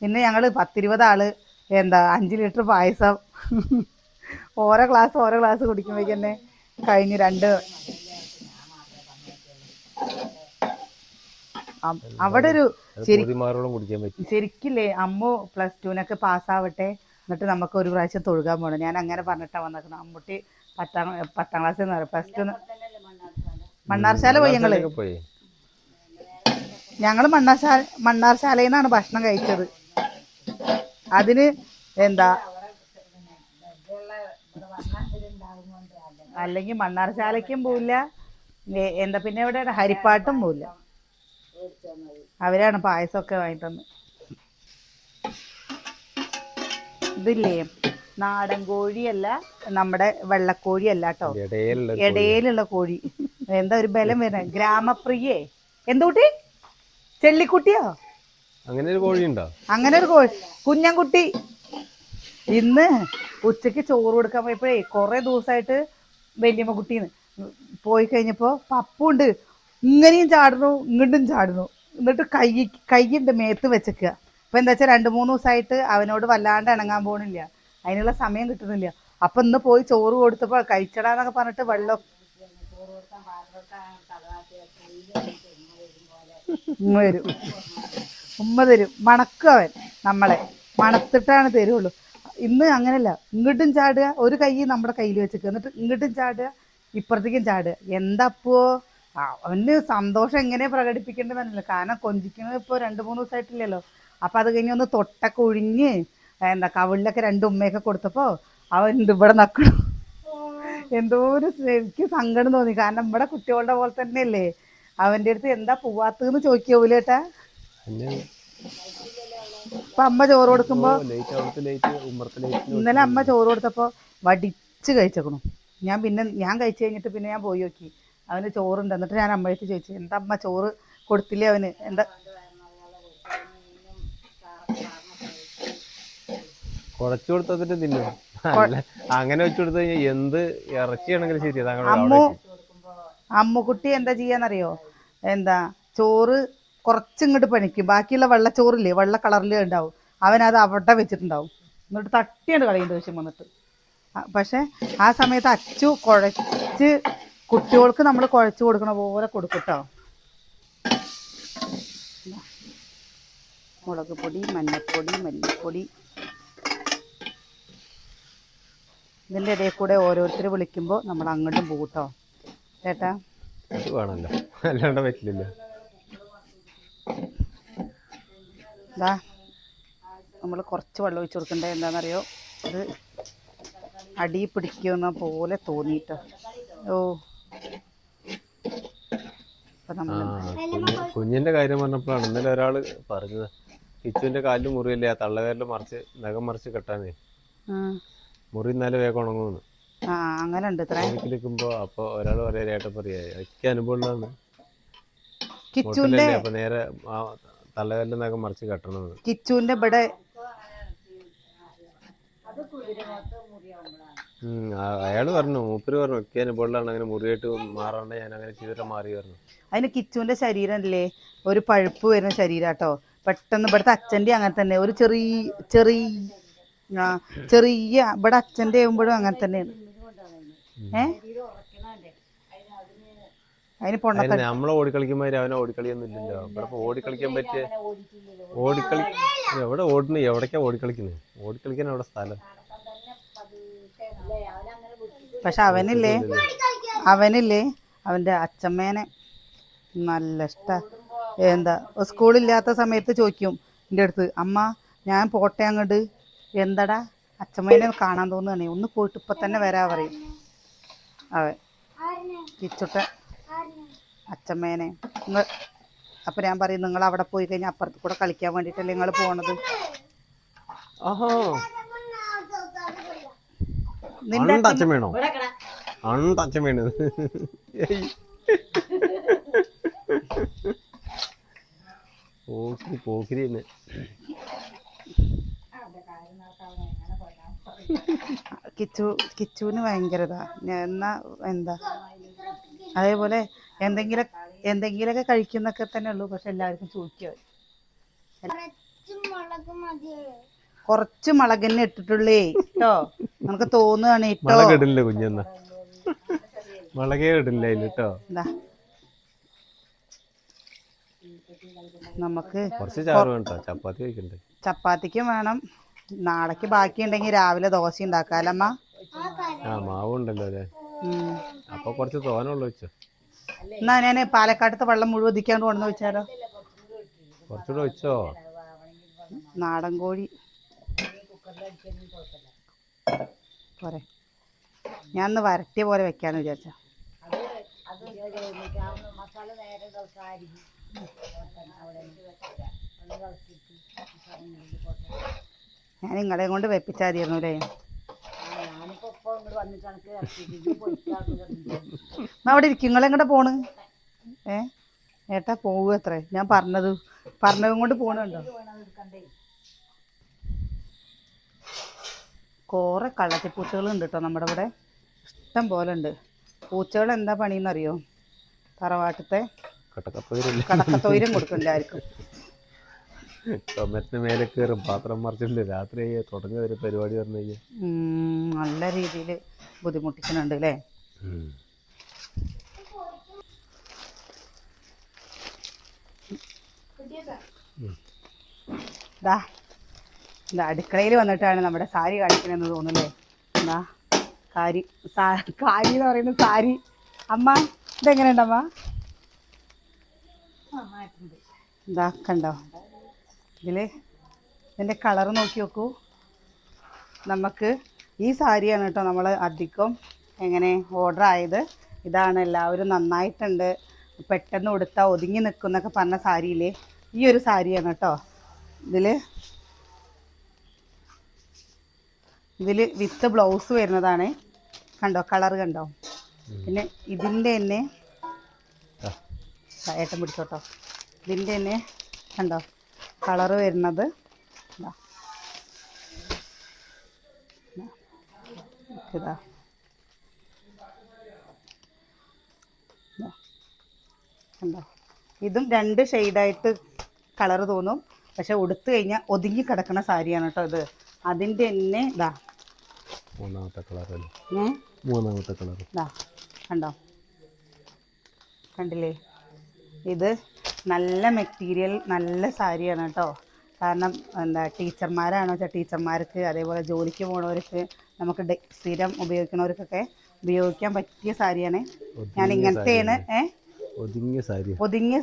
പിന്നെ ഞങ്ങൾ 10-20 ആള് 5 ലിറ്റർ പായസം ഓരോ ഗ്ലാസ് കുടിക്കുമ്പോഴേക്ക് തന്നെ കഴിഞ്ഞ്. അവിടെ ഒരു ശരിക്കില്ലേ അമ്മു +2 പാസ്സാവട്ടെ, എന്നിട്ട് നമുക്ക് ഒരു പ്രാവശ്യം തൊഴുകാൻ പോകണം. ഞാൻ അങ്ങനെ പറഞ്ഞിട്ടാണ് വന്നേക്കുന്നത്. അമ്മൂട്ടി 10ാം ക്ലാസ്സിൽ +2 മണ്ണാർശാല പോയി. ഞങ്ങൾ മണ്ണാർശാലയിൽ നിന്നാണ് ഭക്ഷണം കഴിച്ചത്. അതിന് അല്ലെങ്കിൽ മണ്ണാർശാലയ്ക്കും പോവില്ല. പിന്നെ എവിടെയാണ് ഹരിപ്പാട്ടും പോവില്ല. അവരാണ് പായസമൊക്കെ വാങ്ങി തന്നത്. ഇതില്ലേ നാടൻ കോഴിയല്ല, നമ്മുടെ വെള്ളക്കോഴിയല്ല കേട്ടോ, ഇടയിലുള്ള കോഴി. എന്താ ഒരു ബലം വരുന്നത്. ഗ്രാമപ്രിയേ എന്തൂട്ടി ചെള്ളിക്കുട്ടിയോ അങ്ങനെ ഒരു കോഴി ഉണ്ടോ? അങ്ങനെ ഒരു കോഴി കുഞ്ഞൻകുട്ടി ഇന്ന് ഉച്ചക്ക് ചോറ് കൊടുക്കാൻ പോയപ്പോഴേ കുറേ ദിവസമായിട്ട് വല്യമ്മ കുട്ടീന്ന് പോയി കഴിഞ്ഞപ്പോൾ പപ്പുണ്ട് ഇങ്ങനെയും ചാടുന്നു ഇങ്ങോട്ടും ചാടുന്നു. എന്നിട്ട് കൈയുണ്ട് മേത്ത് വെച്ചേക്കുക. അപ്പം എന്താ വെച്ചാൽ 2-3 ദിവസമായിട്ട് അവനോട് വല്ലാണ്ട് ഇണങ്ങാൻ പോകണില്ല, അതിനുള്ള സമയം കിട്ടുന്നില്ല. അപ്പം ഇന്ന് പോയി ചോറ് കൊടുത്തപ്പോൾ കഴിച്ചടാന്നൊക്കെ പറഞ്ഞിട്ട് വെള്ളം ഉമ്മ വരും, ഉമ്മ തരും, മണക്കും അവൻ നമ്മളെ മണത്തിട്ടാണ് തരുള്ളൂ. ഇന്ന് അങ്ങനെയല്ല, ഇങ്ങോട്ടും ചാടുക, ഒരു കൈ നമ്മുടെ കയ്യിൽ വെച്ചിട്ട് എന്നിട്ട് ഇങ്ങോട്ടും ചാടുക ഇപ്പുറത്തേക്കും ചാടുക. എന്താപ്പോ അവന് സന്തോഷം എങ്ങനെ പ്രകടിപ്പിക്കേണ്ടതെന്നല്ല, കാരണം കൊഞ്ചിക്കുന്നത് ഇപ്പോൾ 2-3 ദിവസമായിട്ടില്ലല്ലോ. അപ്പം അത് കഴിഞ്ഞ് ഒന്ന് തൊട്ടൊക്കെ ഒഴിഞ്ഞ് എന്താ കവിളിലൊക്കെ 2 ഉമ്മയൊക്കെ കൊടുത്തപ്പോൾ അവൻ ഇവിടെ നക്കണം. എന്തോ ഒരു എനിക്ക് സങ്കടം തോന്നി, കാരണം നമ്മുടെ കുട്ടികളുടെ പോലെ തന്നെയല്ലേ. അവൻ്റെ അടുത്ത് എന്താ പോവാത്തതെന്ന് ചോദിക്കൂലേട്ടാ. ഇപ്പം അമ്മ ചോറ് കൊടുക്കുമ്പോൾ ഇന്നലെ അമ്മ ചോറ് കൊടുത്തപ്പോൾ വടിച്ച് കഴിച്ചേക്കണു. ഞാൻ കഴിച്ചു കഴിഞ്ഞിട്ട് പിന്നെ ഞാൻ പോയി നോക്കി, അവന് ചോറുണ്ട്. എന്നിട്ട് ഞാൻ അമ്മയടുത്ത് ചോദിച്ചു, എന്താ അമ്മ ചോറ് കൊടുത്തില്ലേ അവന്, എന്താ കുറച്ചു കൊടുത്തിട്ട് തിന്നും. അങ്ങനെ വെച്ചു കൊടുത്തു കഴിഞ്ഞാൽ എന്ത് ഇറച്ചിയാണെങ്കിലും ശരി അമ്മുക്കുട്ടി എന്താ ചെയ്യാന്നറിയോ, എന്താ ചോറ് കുറച്ചിങ്ങോട്ട് പണിക്കും, ബാക്കിയുള്ള വെള്ളച്ചോറില്ലേ വെള്ള കളറിൽ ഉണ്ടാവും, അവനത് അവിടെ വെച്ചിട്ടുണ്ടാവും. എന്നിട്ട് തട്ടിയാണ് കളയും ദേഷ്യം വന്നിട്ട്. പക്ഷെ ആ സമയത്ത് അച്ചു കുഴച്ച് കുട്ടികൾക്ക് നമ്മൾ കുഴച്ച് കൊടുക്കണ പോലെ കൊടുക്കട്ടോ. മുളക് പൊടി, മഞ്ഞൾപ്പൊടി, മല്ലിപ്പൊടി. ഇതിൻ്റെ ഇടയിൽ കൂടെ ഓരോരുത്തർ വിളിക്കുമ്പോൾ നമ്മൾ അങ്ങോട്ടും പോകട്ടോ ചേട്ടാ. അത് വേണമല്ലോ, അല്ലാണ്ട് പറ്റില്ലല്ലോ. ഇതാ നമ്മൾ കുറച്ച് വെള്ളം ഒഴിച്ച് കൊടുക്കണ്ടേ, എന്താണെന്നറിയോ, അത് അടി പിടിക്കുന്ന പോലെ തോന്നിയിട്ടോ. ഓ കുഞ്ഞിന്റെ കാര്യം പറഞ്ഞപ്പോഴാണ് ഇന്നലെ ഒരാള് പറഞ്ഞത്, കിച്ചുവിന്റെ കാലിൽ മുറിയല്ലേ, ആ തള്ളവേരിൽ മറിച്ച് നഖം മറിച്ച് കെട്ടാനേ, മുറി ഇന്നാലും വേഗം ഉണങ്ങുമെന്ന്. അങ്ങനെ ഉണ്ട് നിൽക്കുമ്പോ അപ്പൊ ഒരാൾ പറയാ, ചേട്ടൻ പറയാ എനിക്ക് അനുഭവമുള്ളതാണ്, അപ്പൊ നേരെ ആ തള്ളവേരിൽ നഖം മറിച്ച് കെട്ടണമെന്ന്. കിച്ചുവിന്റെ ഇവിടെ അയാള് പറഞ്ഞു, മൂപ്പര് പറഞ്ഞു ഒക്കെ അനുഭവമുള്ളതാണ്, അങ്ങനെ മുറിയായിട്ട് മാറാണ്ട് ഞാൻ അങ്ങനെ ചെയ്തിട്ട് മാറി പറഞ്ഞു. അതിന് കിച്ചുവിന്റെ ശരീരം അല്ലേ ഒരു പഴുപ്പ് വരുന്ന ശരീരാട്ടോ. പെട്ടെന്ന് ഇവിടുത്തെ അച്ഛൻ്റെ അങ്ങനെ തന്നെ, ഒരു ചെറിയ ഇവിടെ അച്ഛൻ്റെ ആകുമ്പോഴും അങ്ങനെ തന്നെയാണ്. അതിന് പൊണ്ണ നമ്മളെ ഓടിക്കളിക്കുമ്പോ അവനെ ഓടിക്കളിയൊന്നും ഇല്ലല്ലോ. ഇവിടെ ഓടിക്കളിക്കാൻ പറ്റിയ എവിടെ ഓടുന്നു, എവിടേക്കാ ഓടിക്കളിക്കുന്നത്, ഓടിക്കളിക്കാൻ അവിടെ സ്ഥലം. പക്ഷെ അവനില്ലേ അവൻ്റെ അച്ഛമ്മേനെ നല്ല ഇഷ്ട. എന്താ സ്കൂളില്ലാത്ത സമയത്ത് ചോദിക്കും എൻ്റെ അടുത്ത്, അമ്മ ഞാൻ പോട്ടെ അങ്ങോട്ട്, എന്താടാ അച്ഛമ്മേനെ കാണാൻ തോന്നുകയാണെ ഒന്ന് പോയിട്ട് ഇപ്പം തന്നെ വരാ പറയും അവൻ കിച്ചുട്ട അച്ഛമ്മേനെ. അപ്പം ഞാൻ പറയും, നിങ്ങൾ അവിടെ പോയി കഴിഞ്ഞാൽ അപ്പുറത്ത് കൂടെ കളിക്കാൻ വേണ്ടിയിട്ടല്ലേ നിങ്ങൾ പോണത്. അണ്ടച്ചമ്മേണോ, അണ്ടച്ചമ്മേണ് പോക്കിരി തന്നെ. കിച്ചുവിന് ഭയങ്കര ഇതാ. എന്നാ എന്താ അതേപോലെ എന്തെങ്കിലൊക്കെ കഴിക്കുന്നൊക്കെ തന്നെ ഉള്ളൂ. പക്ഷെ എല്ലാവർക്കും ചോദിക്കുക കുറച്ച് മുളക് തന്നെ ഇട്ടിട്ടുള്ളേ കേട്ടോ, നമുക്ക് തോന്നുകയാണ് കേട്ടോ. മുളക് ഇടില്ല കുഞ്ഞെന്ന, മുളകേ ഇടില്ല കേട്ടോ. നമുക്ക് കുറച്ച് ചാറ് വേണ്ട, ചപ്പാത്തി കഴിക്കണ്ടേ. ചപ്പാത്തിക്കും വേണം, നാളേക്ക് ബാക്കിയുണ്ടെങ്കിൽ രാവിലെ ദോശ ഉണ്ടാക്കാലമ്മ. മാവുണ്ടല്ലോ അല്ലേ, അപ്പൊ കുറച്ച് തോനുള്ള വെച്ചോ. എന്നാ ഞാൻ പാലക്കാട്ടത്തെ വെള്ളം മുഴുവൻ ഒതിക്കാണ്ട് കൊണ്ടു വെച്ചാലോ, കുറച്ചുകൂടെ വെച്ചോ. നാടൻ കോഴി പോരെ, ഞാൻ ഒന്ന് വരട്ടിയ പോലെ വെക്കാന്ന് വിചാരിച്ച. ഞാൻ നിങ്ങളെ കൊണ്ട് വെപ്പിച്ചാൽ മതിയായിരുന്നു അല്ലേ. അവിടെ ഇരിക്കും, നിങ്ങളെങ്ങോട്ടാ പോണ്? ഏട്ടാ പോവുക അത്രേ, ഞാൻ പറഞ്ഞതും കൊണ്ട് പോണുണ്ടോ. കുറേ കള്ളത്തിപ്പൂച്ചകളുണ്ട് കേട്ടോ നമ്മുടെ ഇവിടെ, ഇഷ്ടം പോലെ ഉണ്ട്. പൂച്ചകൾ എന്താ പണിയെന്നറിയോ? തറവാട്ടത്തെ കടക്കത്തൊയിരം കൊടുക്കും എല്ലാവർക്കും. ചുമറ്റിന് മേലെ കയറും, പാത്രം മറിച്ചിട്ടുണ്ട്. രാത്രി തുടങ്ങിയ ഒരു പരിപാടി പറഞ്ഞു കഴിഞ്ഞാൽ നല്ല രീതിയിൽ ബുദ്ധിമുട്ടിക്കുന്നുണ്ട് അല്ലേ? ദാ അടുക്കളയിൽ വന്നിട്ടാണ് നമ്മുടെ സാരി കാണിക്കണമെന്ന് തോന്നുന്നല്ലേ? എന്താ കാരി എന്ന് പറയുന്നത് സാരി. അമ്മ ഇതെങ്ങനെയുണ്ടമ്മ? എന്താ കണ്ടോ ഇതിൻ്റെ കളർ നോക്കി നോക്കൂ. നമുക്ക് ഈ സാരിയാണ് കേട്ടോ നമ്മൾ അധികം എങ്ങനെ ഓർഡർ ആയത്. ഇതാണ് എല്ലാവരും നന്നായിട്ടുണ്ട്, പെട്ടെന്ന് ഉടുത്താൽ ഒതുങ്ങി നിൽക്കുന്നൊക്കെ പറഞ്ഞ സാരിയില്ലേ, ഈ ഒരു സാരിയാണ് കേട്ടോ. ഇതിൽ വിത്ത് ബ്ലൗസ് വരുന്നതാണ്. കണ്ടോ കളർ കണ്ടോ? പിന്നെ ഇതിൻ്റെ തന്നെ ഏട്ടൻ പിടിച്ചോട്ടോ. ഇതിൻ്റെ തന്നെ കണ്ടോ കളറ് വരുന്നത്. ഇതാ കണ്ടോ, ഇതും 2 ഷെയ്ഡായിട്ട് കളറ് തോന്നും, പക്ഷെ ഉടുത്തു കഴിഞ്ഞാൽ ഒതുങ്ങി കിടക്കുന്ന സാരിയാണ് കേട്ടോ ഇത്. അതിൻ്റെ തന്നെ ഇതാ മൂന്നാമത്തെ കളർ ഇതാ കണ്ടോ, കണ്ടില്ലേ? ഇത് നല്ല മെറ്റീരിയൽ, നല്ല സാരിയാണ് കേട്ടോ. കാരണം എന്താ ടീച്ചർമാരാണോ വെച്ചാൽ ടീച്ചർമാർക്ക്, അതേപോലെ ജോലിക്ക് പോകുന്നവർക്ക്, നമുക്ക് സ്ഥിരം ഉപയോഗിക്കുന്നവർക്കൊക്കെ ഉപയോഗിക്കാൻ പറ്റിയ സാരിയാണ്. ഞാൻ ഇങ്ങനത്തെയാണ് ഒതുങ്ങിയ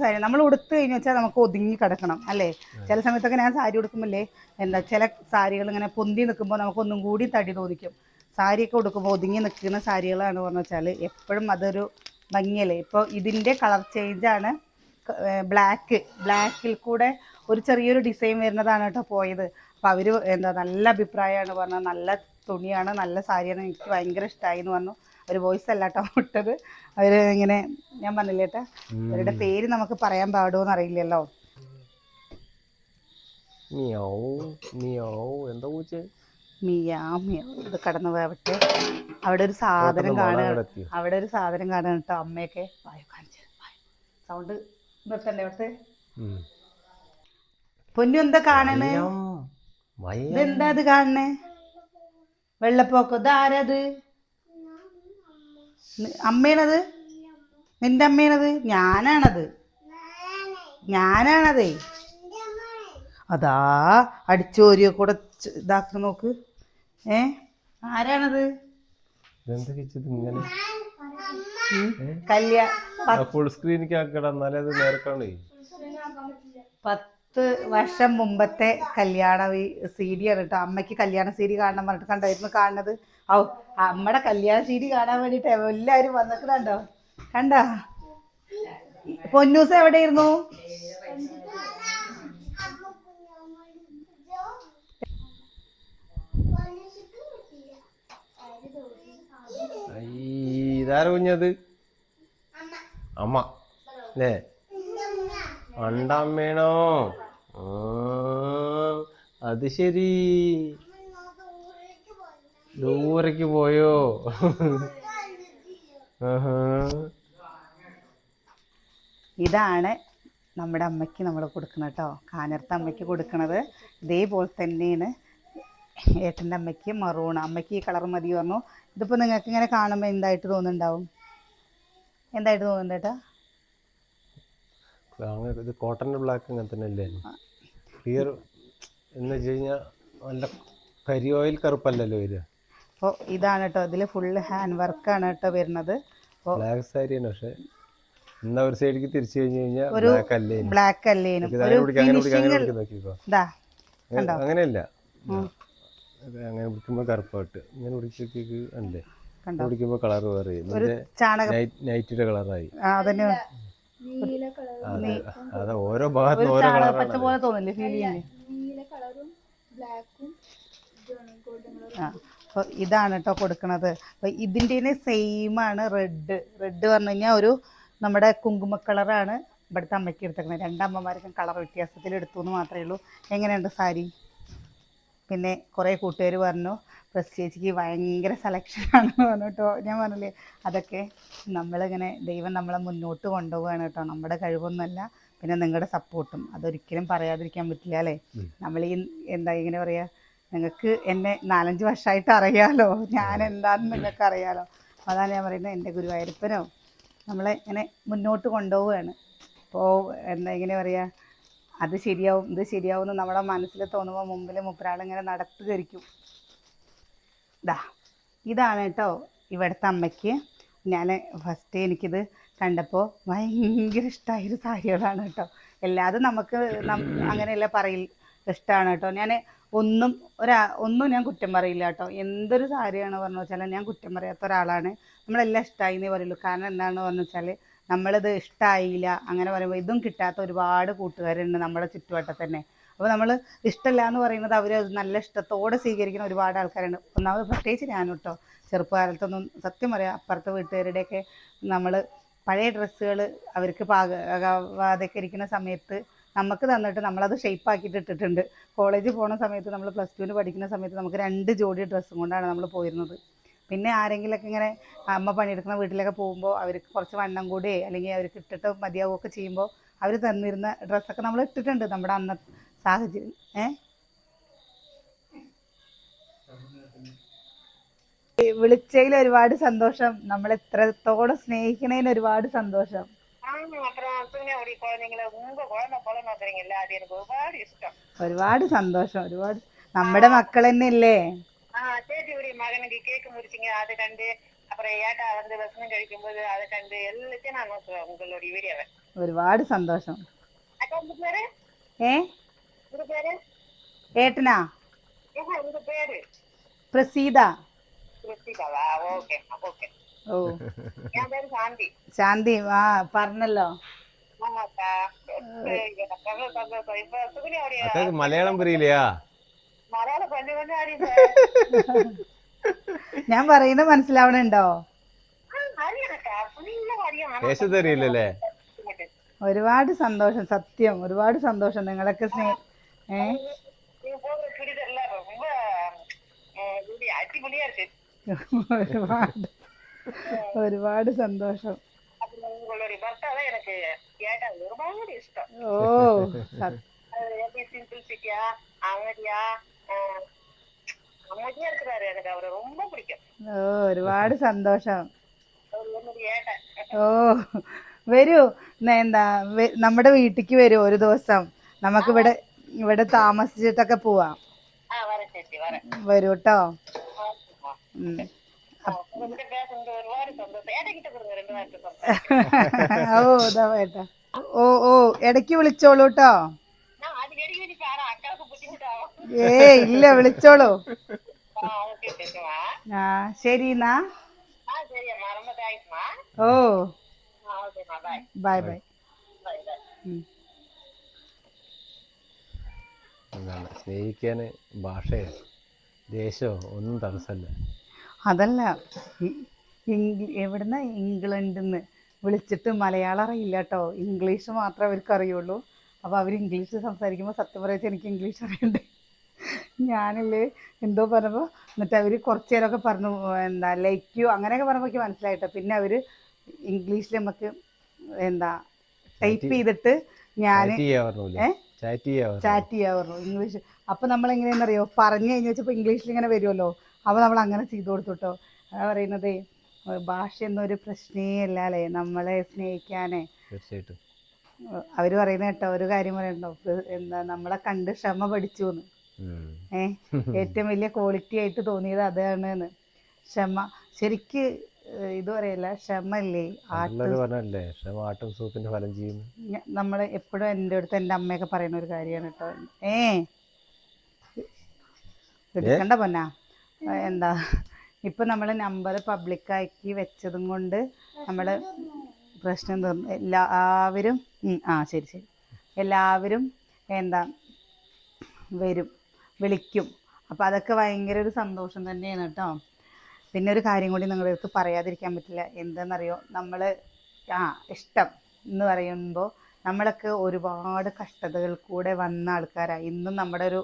സാരി നമ്മൾ ഉടുത്തു കഴിഞ്ഞു വെച്ചാൽ നമുക്ക് ഒതുങ്ങി കിടക്കണം അല്ലേ? ചില സമയത്തൊക്കെ ഞാൻ സാരി ഉടുക്കുമ്പോഴേ എന്താ ചില സാരികൾ ഇങ്ങനെ പൊന്തി നിൽക്കുമ്പോൾ നമുക്കൊന്നും കൂടി തടി തോന്നിക്കും. സാരിയൊക്കെ ഉടുക്കുമ്പോൾ ഒതുങ്ങി നിൽക്കുന്ന സാരികളാണ് പറഞ്ഞു വെച്ചാൽ എപ്പോഴും അതൊരു ഭംഗിയല്ലേ? ഇപ്പോൾ ഇതിൻ്റെ കളർ ചേഞ്ചാണ്, ബ്ലാക്കിൽ കൂടെ ഒരു ചെറിയൊരു ഡിസൈൻ വരുന്നതാണ് കേട്ടോ പോയത്. അപ്പോൾ അവർ എന്താ നല്ല അഭിപ്രായമാണ് പറഞ്ഞത്, നല്ല തുണിയാണ്, നല്ല സാരിയാണ്, എനിക്ക് ഭയങ്കര ഇഷ്ടമായി എന്ന് പറഞ്ഞു. ഒരു വോയിസ് അല്ല കേട്ടോ വിട്ടത്. അവർ ഇങ്ങനെ ഞാൻ പറഞ്ഞില്ലേ കേട്ടോ, അവരുടെ പേര് നമുക്ക് പറയാൻ പാടുമോയെന്ന് അറിയില്ലല്ലോ. ഇത് കടന്നു പോയവട്ടെ. അവിടെ ഒരു സാധനം കാണുക കേട്ടോ. അമ്മയൊക്കെ കാണിച്ചു സൗണ്ട് നിർത്തണ്ടേ അവിടുത്തെ? പൊന്നു എന്താ കാണണേ? ഇതെന്താ അത് കാണണേ? വെള്ളപ്പൊക്കം. ഇതാരത്? അമ്മയാണത്? നിന്റെ അമ്മയാണത്? ഞാനാണതേ. അതാ അടിച്ചോരിയോ കൂടെ ഇതാക്കി നോക്ക്. ആരാണത്? ഫുൾ സ്ക്രീനിക്ക് ആക്കണം, എന്നാലേ അത് നേരെ കാണേ. 10 വർഷം മുമ്പത്തെ കല്യാണ CD ആണ് കേട്ടോ. അമ്മയ്ക്ക് കല്യാണ CD കാണണം പറഞ്ഞിട്ട് കണ്ടായിരുന്നു കാണുന്നത്. അമ്മയുടെ കല്യാണ CD കാണാൻ വേണ്ടിട്ട് എല്ലാവരും വന്നിട്ടുണ്ടോ? കണ്ടോ? പൊന്നൂസ് എവിടെയിരുന്നു? ഇതാര കുഞ്ഞത്? അമ്മ അല്ലേ? അണ്ടമ്മേണോ? അത് ശരി, ദൂരേക്ക് പോയോ? ഇതാണ് നമ്മുടെ അമ്മയ്ക്ക് നമ്മൾ കൊടുക്കുന്നത് കേട്ടോ. കാഞ്ഞിരത്തെ അമ്മയ്ക്ക് കൊടുക്കുന്നത് ഇതേപോലെ തന്നെയാണ് ഏട്ടൻ്റെ അമ്മയ്ക്ക് മറൂൺ. അമ്മയ്ക്ക് ഈ കളർ മതി പറഞ്ഞു. ഇതിപ്പോൾ നിങ്ങൾക്ക് ഇങ്ങനെ കാണുമ്പോൾ എന്തായിട്ട് തോന്നുന്നുണ്ടാവും? എന്തായിട്ട് തോന്നുന്നുണ്ട് ഏട്ടാ? ഇത് കോട്ടൻ്റെ ബ്ലാക്ക് അങ്ങനെ തന്നെ അല്ലേ? ക്ലിയർ എന്ന് വെച്ച് കഴിഞ്ഞാൽ നല്ല കരി ഓയിൽ കറുപ്പല്ലല്ലോ വരിക. അപ്പോൾ ഇതാണ് കേട്ടോ, ഇതിൽ ഫുള്ള് ഹാൻഡ് വർക്കാണ് കേട്ടോ വരുന്നത്. ബ്ലാക്ക് സാരിയാണ്, പക്ഷെ എന്നാ ഒരു സൈഡിലേക്ക് തിരിച്ചു കഴിഞ്ഞു കഴിഞ്ഞാൽ ബ്ലാക്ക് അല്ലേനും അങ്ങനെയല്ല. അങ്ങനെ പിടിക്കുമ്പോൾ കറുപ്പായിട്ട് ഇങ്ങനെ പിടിച്ചേക്ക് അല്ലേ? പിടിക്കുമ്പോൾ കളർ വേറെ നൈറ്റിന്റെ കളറായി. അതെ, ഓരോ ഭാഗത്തും ഓരോ കളറാണ് പോലെ തോന്നില്ലേ ഫീൽ ചെയ്യുന്നത്? അപ്പോൾ ഇതാണ് കേട്ടോ കൊടുക്കുന്നത്. അപ്പോൾ ഇതിൻ്റെ സെയിമാണ് റെഡ് പറഞ്ഞു കഴിഞ്ഞാൽ ഒരു നമ്മുടെ കുങ്കുമ കളറാണ് ഇവിടുത്തെ അമ്മയ്ക്ക് എടുത്തേക്കുന്നത്. 2 അമ്മമാർക്കും കളർ വ്യത്യാസത്തിൽ എടുത്തു എന്ന് മാത്രമേ ഉള്ളൂ. എങ്ങനെയുണ്ട് സാരി? പിന്നെ കുറേ കൂട്ടുകാർ പറഞ്ഞു പ്രസ് ചേച്ചിക്ക് ഭയങ്കര സെലക്ഷനാണെന്ന് പറഞ്ഞു കേട്ടോ. ഞാൻ പറഞ്ഞില്ലേ അതൊക്കെ നമ്മളിങ്ങനെ ദൈവം നമ്മളെ മുന്നോട്ട് കൊണ്ടുപോവുകയാണ് കേട്ടോ, നമ്മുടെ കഴിവൊന്നുമല്ല. പിന്നെ നിങ്ങളുടെ സപ്പോർട്ടും അതൊരിക്കലും പറയാതിരിക്കാൻ പറ്റില്ല അല്ലേ. നമ്മൾ ഈ എന്താ ഇങ്ങനെ പറയുക, നിങ്ങൾക്ക് എന്നെ 4-5 വർഷമായിട്ട് അറിയാലോ, ഞാൻ എന്താണെന്ന് നിങ്ങൾക്ക് അറിയാലോ. അതാണ് ഞാൻ പറയുന്നത്, എൻ്റെ ഗുരുവായൂരപ്പനോ നമ്മളെ ഇങ്ങനെ മുന്നോട്ട് കൊണ്ടുപോവുകയാണ്. അപ്പോൾ എന്താ ഇങ്ങനെ പറയുക, അത് ശരിയാവും ഇത് ശരിയാവും എന്ന് നമ്മുടെ മനസ്സിൽ തോന്നുമ്പോൾ മുമ്പിൽ മുപ്പരാളിങ്ങനെ നടത്തുകയായിരിക്കും. ഇതാണ് കേട്ടോ ഇവിടുത്തെ അമ്മയ്ക്ക്. ഞാൻ ഫസ്റ്റ് എനിക്കിത് കണ്ടപ്പോൾ ഭയങ്കര ഇഷ്ടമായൊരു സാരികളാണ് കേട്ടോ. എല്ലാതും നമുക്ക് അങ്ങനെയല്ല ഇഷ്ടമാണ് കേട്ടോ. ഞാൻ ഒന്നും ഞാൻ കുറ്റം പറയില്ല കേട്ടോ. എന്തൊരു സാരിയാണ് പറഞ്ഞു വെച്ചാൽ ഞാൻ കുറ്റം പറയാത്ത ഒരാളാണ്. നമ്മളെല്ലാം ഇഷ്ടമായി എന്നേ പറയുള്ളൂ. കാരണം എന്താണെന്ന് പറഞ്ഞു വെച്ചാൽ നമ്മളിത് ഇഷ്ടമായില്ല അങ്ങനെ പറയുമ്പോൾ ഇതും കിട്ടാത്ത ഒരുപാട് കൂട്ടുകാരുണ്ട് നമ്മുടെ ചുറ്റുവട്ടത്ത് തന്നെ. അപ്പോൾ നമ്മൾ ഇഷ്ടമില്ല എന്ന് പറയുന്നത് അവർ നല്ല ഇഷ്ടത്തോടെ സ്വീകരിക്കുന്ന ഒരുപാട് ആൾക്കാരുണ്ട്. ഒന്നാമത് പ്രത്യേകിച്ച് ഞാൻ കേട്ടോ, ചെറുപ്പകാലത്തൊന്നും സത്യം പറയാം അപ്പുറത്തെ വീട്ടുകാരുടെയൊക്കെ നമ്മൾ പഴയ ഡ്രസ്സുകൾ അവർക്ക് പാകാവാതെയൊക്കെ ഇരിക്കുന്ന സമയത്ത് നമുക്ക് തന്നിട്ട് നമ്മളത് ഷേപ്പാക്കിയിട്ട് ഇട്ടിട്ടുണ്ട്. കോളേജിൽ പോകുന്ന സമയത്ത് നമ്മൾ +2 പഠിക്കുന്ന സമയത്ത് നമുക്ക് 2 ജോഡി ഡ്രസ്സും കൊണ്ടാണ് നമ്മൾ പോയിരുന്നത്. പിന്നെ ആരെങ്കിലുമൊക്കെ ഇങ്ങനെ അമ്മ പണിയെടുക്കുന്ന വീട്ടിലൊക്കെ പോകുമ്പോൾ അവർക്ക് കുറച്ച് വണ്ണം കൂടിയേ അല്ലെങ്കിൽ അവർക്ക് ഇട്ടിട്ട് മതിയാവുകയൊക്കെ ചെയ്യുമ്പോൾ അവർ തന്നിരുന്ന ഡ്രസ്സൊക്കെ നമ്മൾ ഇട്ടിട്ടുണ്ട് നമ്മുടെ അന്നത്തെ സാഹചര്യം. വിളിച്ചതിൽ ഒരുപാട് സന്തോഷം, നമ്മൾ എത്രത്തോളം സ്നേഹിക്കണതിന് ഒരുപാട് സന്തോഷം. ഒരുപാട് സന്തോഷം, ഒരുപാട് നമ്മുടെ മക്കൾ തന്നെ ഇല്ലേ. மகனுக்கு கேக்கு முடிச்சிங்க அதை கண்டு அப்புறம் ஏட்டா வந்து வசனம் கழிக்கும்போது அதை கண்டு எல்லாத்தையும் நான் உங்களுடைய வீடியோவை ഒരുപാട് സന്തോഷം. அக்கா உங்க பேரு உங்க பேரு ഏട്ടനാ உங்க பேரு പ്രസീത. பிரசீதாவா? Okay okay. ഓ என் பேரு சாந்தி. ശാന്തി പറഞ്ഞല്ലോ. ஆமாக்கா. இப்ப சுகுனியோடைய അതൊക്കെ മലയാളം പുരിയില്ലയാ? மலையாளம் கொஞ்சம் கொஞ்சம் அறியுங்க. ഞാൻ പറയുന്നത് മനസ്സിലാവണുണ്ടോ? அறியணக்கா, ஃபுல்லா அறியும். ദേശത്ത് അറിയില്ലല്ലേ? ഒരുപാട് സന്തോഷം, സത്യം ഒരുപാട് സന്തോഷം. നിങ്ങളൊക്കെ நீங்க போடுற சுடிதல்ல ரொம்ப அடிപൊളിயா இருக்கு. ഒരുപാട് ഒരുപാട് സന്തോഷം. உங்களுடைய பர்த்தாவே எனக்கு கேட்டா ഒരുപാട് இஷ்டம். ഓ எப்படி சிம்பிள்சிட்டியா அமைதியா அமைதியா இருக்கிறாரு, எனக்கு அவரை ரொம்ப பிடிக்கும். ഓ ഒരുപാട് സന്തോഷം. என்னுடைய ஏட்டை. ഓ വരൂ, എന്താ നമ്മുടെ വീട്ടിക്ക് വരൂ ഒരു ദിവസം, നമുക്ക് ഇവിടെ താമസിച്ചിട്ടൊക്കെ പോവാം. வரேன் ചേച്ചി, வரேன். വരൂ കേട്ടോ. உங்ககிட்ட பேசுறது ഒരുപാട് സന്തോഷം. ഏട്ടക്കിட்ட കൊടുங்க 2 വാക്ക് സംസാരിക്കാം. ഓ ഇതാ ഏട്ടാ. ഓ ഇടയ്ക്ക് വിളിച്ചോളൂ കേട്ടോ. அது வெடி வெடி பாரு, அக்காவுக்கு புத்திமுட்டாகும். ഇല്ല വിളിച്ചോളൂ. ஓகே ചേച്ചിமா. ശരി എന്നാ. சரி அம்மா, ரொம்ப தேங்க்ஸ்மா. ഓ ஓகேம்மா, பாய். Bye bye. பாய் பாய். എന്താണ് സ്നേഹിക്കാൻ ഭാഷയോ ദേശമോ ഒന്നും തടസ്സമല്ല. അതല്ല എവിടുന്ന ഇംഗ്ലണ്ടിൽ നിന്ന് വിളിച്ചിട്ട് മലയാളം അറിയില്ല കേട്ടോ, ഇംഗ്ലീഷ് മാത്രമേ അവർക്ക് അറിയുള്ളൂ. അപ്പോൾ അവർ ഇംഗ്ലീഷ് സംസാരിക്കുമ്പോൾ സത്യം പറയാച്ചാൽ എനിക്ക് ഇംഗ്ലീഷ് അറിയണ്ടേ. ഞാനല്ലേ എന്തോ പറഞ്ഞപ്പോൾ എന്നിട്ട് അവർ കുറച്ച് നേരമൊക്കെ പറഞ്ഞു എന്താ ലൈക്ക് യു അങ്ങനെയൊക്കെ പറഞ്ഞപ്പോൾ എനിക്ക് മനസ്സിലായിട്ടോ. പിന്നെ അവർ ഇംഗ്ലീഷിൽ നമുക്ക് എന്താ ടൈപ്പ് ചെയ്തിട്ട് ഞാൻ ചാറ്റ് ചെയ്യാൻ പറഞ്ഞു ഇംഗ്ലീഷ്. അപ്പോൾ നമ്മളെങ്ങനെയാണെന്നറിയോ പറഞ്ഞു കഴിഞ്ഞ് വെച്ചപ്പോൾ ഇംഗ്ലീഷിൽ ഇങ്ങനെ വരുമല്ലോ, അപ്പോൾ നമ്മൾ അങ്ങനെ ചെയ്തു കൊടുത്തു കേട്ടോ. അതാ പറയുന്നത്, ഭാഷ എന്നൊരു പ്രശ്നേ അല്ല അല്ലേ നമ്മളെ സ്നേഹിക്കാനേ. തീർച്ചയായിട്ടും അവർ പറയുന്ന കേട്ടോ, ഒരു കാര്യം പറയണ്ടോ, എന്താ നമ്മളെ കണ്ട് ക്ഷമ പഠിച്ചു എന്ന്. ഏറ്റവും വലിയ ക്വാളിറ്റി ആയിട്ട് തോന്നിയത് അതാണ്. ക്ഷമ ശരിക്ക് ഇത് പറയല്ല, ക്ഷമ ഇല്ലേ നമ്മൾ എപ്പോഴും എൻ്റെ അടുത്ത് എൻ്റെ അമ്മയൊക്കെ പറയുന്ന ഒരു കാര്യമാണ് കേട്ടോ. എടുക്കണ്ട പൊന്നാ. എന്താ ഇപ്പം നമ്മൾ നമ്പർ പബ്ലിക്കാക്കി വെച്ചതും കൊണ്ട് നമ്മൾ പ്രശ്നം തീർന്നു. എല്ലാവരും ശരി എല്ലാവരും എന്താ വരും, വിളിക്കും. അപ്പോൾ അതൊക്കെ ഭയങ്കര ഒരു സന്തോഷം തന്നെയാണ് കേട്ടോ. പിന്നെ ഒരു കാര്യം കൂടി നിങ്ങളുടെ അടുത്ത് പറയാതിരിക്കാൻ പറ്റില്ല. എന്താണെന്നറിയോ, നമ്മൾ ഇഷ്ടം എന്ന് പറയുമ്പോൾ നമ്മളൊക്കെ ഒരുപാട് കഷ്ടതകൾ കൂടെ വന്ന ആൾക്കാരാണ്. ഇന്നും നമ്മുടെ ഒരു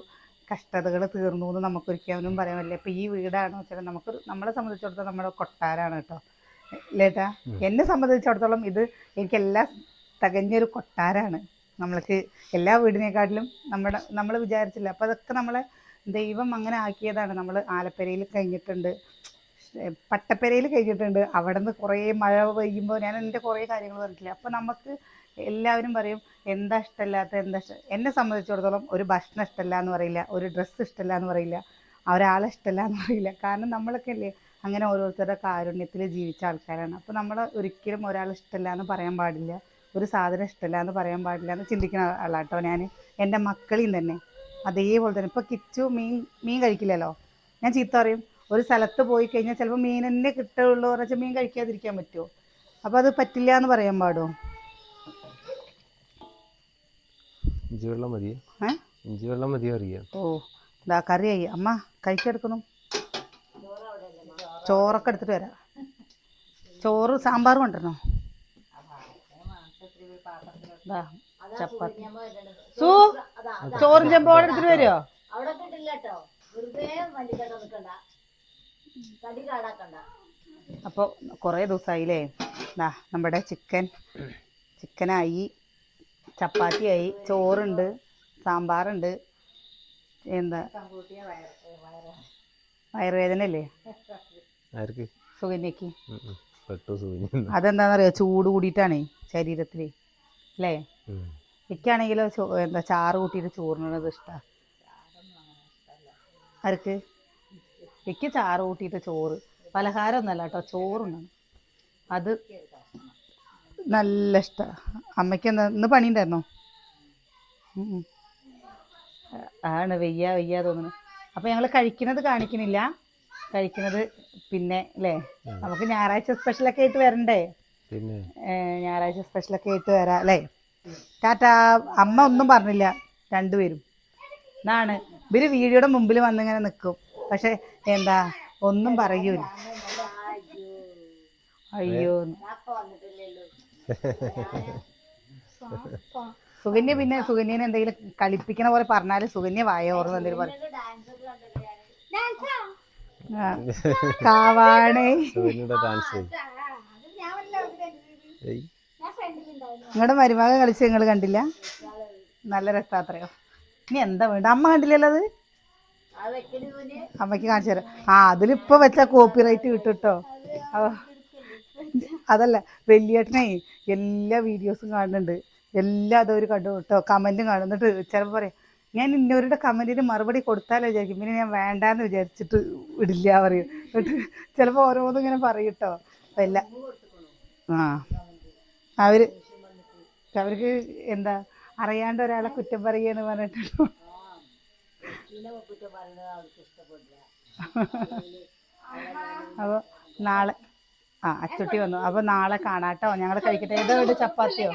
കഷ്ടതകൾ തീർന്നു എന്ന് നമുക്കൊരിക്കലും പറയാൻ പറ്റില്ല. ഇപ്പം ഈ വീടാണെന്ന് വെച്ചാൽ നമ്മളെ സംബന്ധിച്ചിടത്തോളം നമ്മുടെ കൊട്ടാരാണ് കേട്ടോ ലേട്ടാ. എന്നെ സംബന്ധിച്ചിടത്തോളം ഇത് എനിക്കെല്ലാം തികഞ്ഞൊരു കൊട്ടാരാണ്. നമ്മൾക്ക് എല്ലാ വീടിനെക്കാട്ടിലും നമ്മൾ വിചാരിച്ചില്ല. അപ്പോൾ അതൊക്കെ നമ്മളെ ദൈവം അങ്ങനെ ആക്കിയതാണ്. നമ്മൾ ആലപ്പുരയിൽ കഴിഞ്ഞിട്ടുണ്ട്, പട്ടപ്പരയിൽ കഴിഞ്ഞിട്ടുണ്ട്. അവിടെ നിന്ന് കുറേ മഴ പെയ്യുമ്പോൾ ഞാൻ എൻ്റെ കുറേ കാര്യങ്ങൾ പറഞ്ഞിട്ടില്ല. അപ്പോൾ നമുക്ക് എല്ലാവരും പറയും എന്താ ഇഷ്ടമില്ലാത്ത എന്നെ സംബന്ധിച്ചിടത്തോളം ഒരു ഭക്ഷണം ഇഷ്ടമല്ല എന്ന് പറയില്ല, ഒരു ഡ്രസ്സ് ഇഷ്ടമല്ല എന്ന് പറയില്ല, ഒരാളെ ഇഷ്ടമല്ല എന്ന് പറയില്ല. കാരണം നമ്മളൊക്കെ അല്ലേ അങ്ങനെ ഓരോരുത്തരുടെ കാരുണ്യത്തിൽ ജീവിച്ച ആൾക്കാരാണ്. അപ്പോൾ നമ്മൾ ഒരിക്കലും ഒരാൾ ഇഷ്ടമല്ല എന്ന് പറയാൻ പാടില്ല, ഒരു സാധനം ഇഷ്ടമല്ല എന്ന് പറയാൻ പാടില്ല എന്ന് ചിന്തിക്കുന്ന ആളാട്ടോ ഞാൻ. എൻ്റെ മക്കളെയും തന്നെ അതേപോലെ തന്നെ. ഇപ്പോൾ കിച്ചു മീൻ കഴിക്കില്ലല്ലോ, ഞാൻ ചീത്ത പറയും. ഒരു സ്ഥലത്ത് പോയി കഴിഞ്ഞാൽ ചിലപ്പോൾ മീൻ തന്നെ കിട്ടുള്ളൂ എന്ന് വെച്ചാൽ മീൻ കഴിക്കാതിരിക്കാൻ പറ്റുമോ? അപ്പോൾ അത് പറ്റില്ല എന്ന് പറയാൻ പാടുമോ? ഇഞ്ചി വെള്ളം മതിയോ? ഇഞ്ചി വെള്ളം മതിയോ അറിയാം. ഓ ഇതാ കറിയായി. അമ്മ കഴിച്ചെടുക്കുന്നു. ചോറൊക്കെ എടുത്തിട്ട് വരാം. ചോറ് സാമ്പാർ കൊണ്ടുവരണോ? ചപ്പാത്തി ചോറും ചെമ്പോടെ എടുത്തിട്ട് വരുമോ? അപ്പോൾ കുറേ ദിവസമായില്ലേ. നമ്മുടെ ചിക്കനായി, ചപ്പാത്തിയായി, ചോറുണ്ട്, സാമ്പാറുണ്ട്. എന്താ വയറുവേദന അല്ലേ സുകന്യക്ക്? അതെന്താണെന്നറിയോ, ചൂട് കൂടിയിട്ടാണേ ശരീരത്തിൽ അല്ലേ. എനിക്കാണെങ്കിലോ എന്താ ചാറ് കൂട്ടിയിട്ട് ചോറിനത് ഇഷ്ടമാണ്. ആർക്ക്? എനിക്ക് ചാറ് കൂട്ടിയിട്ട് ചോറ്, പലഹാരമൊന്നുമല്ല കേട്ടോ, ചോറുണ്ടാണ് അത് നല്ല ഇഷ്ടമാണ്. അമ്മയ്ക്ക് എന്താ ഇന്ന് പണിയുണ്ടായിരുന്നോ? ആണ് വയ്യ തോന്നുന്നു. അപ്പോൾ ഞങ്ങൾ കഴിക്കുന്നത് കാണിക്കണില്ല, കഴിക്കുന്നത് പിന്നെ അല്ലേ. നമുക്ക് ഞായറാഴ്ച സ്പെഷ്യലൊക്കെ ആയിട്ട് വരണ്ടേ? ഞായറാഴ്ച സ്പെഷ്യലൊക്കെ ആയിട്ട് വരാം അല്ലേ. ടാറ്റാ. അമ്മ ഒന്നും പറഞ്ഞില്ല രണ്ടുപേരും. എന്നാണ് ഇവര് വീഡിയോയുടെ മുമ്പിൽ വന്നിങ്ങനെ നിൽക്കും, പക്ഷെ എന്താ ഒന്നും പറയൂല. അയ്യോ സുകന്യ പിന്നെ സുകന്യനെ എന്തെങ്കിലും കളിപ്പിക്കണ പോലെ പറഞ്ഞാല് സുകന്യ വായോർന്ന് എന്തെങ്കിലും പറയും. കാവാണേ നിങ്ങളുടെ മരുമകൻ കളിച്ച് നിങ്ങൾ കണ്ടില്ല? നല്ല രസാത്രയോ. ഇനി എന്താ വേണ്ട? അമ്മ കണ്ടില്ലല്ലോ അത്? അമ്മയ്ക്ക് കാണിച്ചു തരാം. അതിലിപ്പോ വെച്ച കോപ്പിറൈറ്റ് കിട്ടുട്ടോ. അതല്ല, വലിയേട്ടനെ എല്ലാ വീഡിയോസും കാണുന്നുണ്ട്, എല്ലാ അതവർ കണ്ടു കേട്ടോ, കമൻറ്റും കാണും. എന്നിട്ട് ചിലപ്പോൾ പറയും ഞാൻ ഇന്നവരുടെ കമൻറ്റിന് മറുപടി കൊടുത്താലോ വിചാരിക്കും, പിന്നെ ഞാൻ വേണ്ടാന്ന് വിചാരിച്ചിട്ട് വിടില്ല പറയും. എന്നിട്ട് ചിലപ്പോൾ ഓരോന്നും ഇങ്ങനെ പറയും കേട്ടോ. അപ്പം എല്ലാ അവർക്ക് എന്താ അറിയാണ്ട് ഒരാളെ കുറ്റം പറയുകയെന്ന് പറഞ്ഞിട്ടുണ്ടോ. അപ്പോൾ നാളെ അച്ചുട്ടി വന്നു. അപ്പോൾ നാളെ കാണാട്ടോ. ഞങ്ങൾ കഴിക്കട്ടെ. ഏതോ ചപ്പാത്തിയോ?